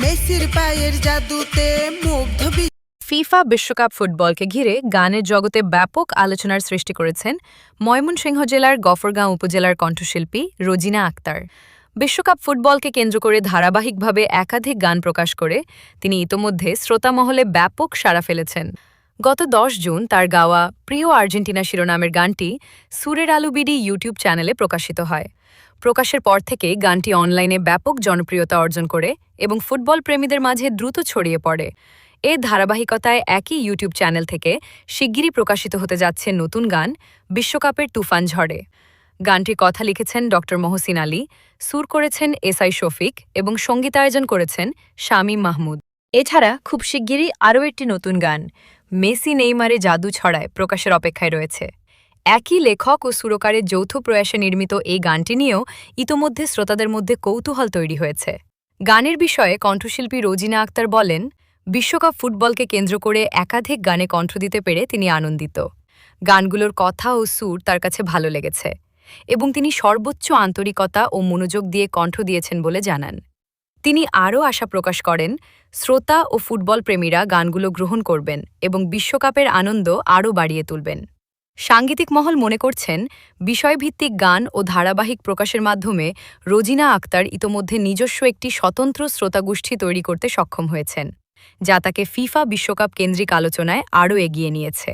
মেসির পায়ের জাদুতে মুগ্ধ ফিফা বিশ্বকাপ ফুটবলকে ঘিরে গানের জগতে ব্যাপক আলোচনার সৃষ্টি করেছেন ময়মনসিংহ জেলার গফরগাঁও উপজেলার কণ্ঠশিল্পী রোজিনা আক্তার। বিশ্বকাপ ফুটবলকে কেন্দ্র করে ধারাবাহিকভাবে একাধিক গান প্রকাশ করে তিনি ইতোমধ্যে শ্রোতামহলে ব্যাপক সাড়া ফেলেছেন। গত 10 জুন তার গাওয়া প্রিয় আর্জেন্টিনা শিরোনামের গানটি সুরের আলো বিডি ইউটিউব চ্যানেলে প্রকাশিত হয়। প্রকাশের পর থেকেই গানটি অনলাইনে ব্যাপক জনপ্রিয়তা অর্জন করে এবং ফুটবল প্রেমীদের মাঝে দ্রুত ছড়িয়ে পড়ে। এর ধারাবাহিকতায় একই ইউটিউব চ্যানেল থেকে শিগগিরই প্রকাশিত হতে যাচ্ছে নতুন গান বিশ্বকাপের তুফান ঝড়ে। গানটির কথা লিখেছেন ড মহসিন আলী, সুর করেছেন এসআই শফিক এবং সঙ্গীতায়োজন করেছেন শামীম মাহমুদ। এছাড়া খুব শিগগিরই আরও একটি নতুন গান মেসি নেইমারে জাদু ছড়ায় প্রকাশের অপেক্ষায় রয়েছে। একই লেখক ও সুরকারের যৌথ প্রয়াসে নির্মিত এই গানটি নিয়েও ইতোমধ্যে শ্রোতাদের মধ্যে কৌতূহল তৈরি হয়েছে। গানের বিষয়ে কণ্ঠশিল্পী রোজিনা আক্তার বলেন, বিশ্বকাপ ফুটবলকে কেন্দ্র করে একাধিক গানে কণ্ঠ দিতে পেরে তিনি আনন্দিত। গানগুলোর কথা ও সুর তার কাছে ভালো লেগেছে এবং তিনি সর্বোচ্চ আন্তরিকতা ও মনোযোগ দিয়ে কণ্ঠ দিয়েছেন বলে জানান। তিনি আরও আশা প্রকাশ করেন, শ্রোতা ও ফুটবল প্রেমীরা গানগুলো গ্রহণ করবেন এবং বিশ্বকাপের আনন্দ আরও বাড়িয়ে তুলবেন। সাংগীতিক মহল মনে করছেন, বিষয়ভিত্তিক গান ও ধারাবাহিক প্রকাশের মাধ্যমে রোজিনা আক্তার ইতোমধ্যে নিজস্ব একটি স্বতন্ত্র শ্রোতাগোষ্ঠী তৈরি করতে সক্ষম হয়েছেন, যা তাকে ফিফা বিশ্বকাপ কেন্দ্রিক আলোচনায় আরও এগিয়ে নিয়েছে।